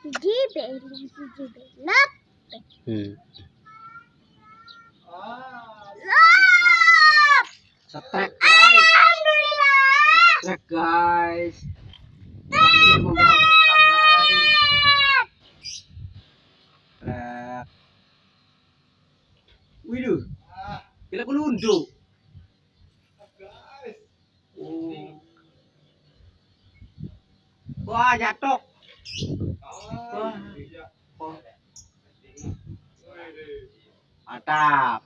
Jibelap. Setrek guys. Setrek guys. Akhirnya membawa berkah guys. Setrek. Widuh. Kira kelunduk. Wah, jatuh. Wah. Mantap.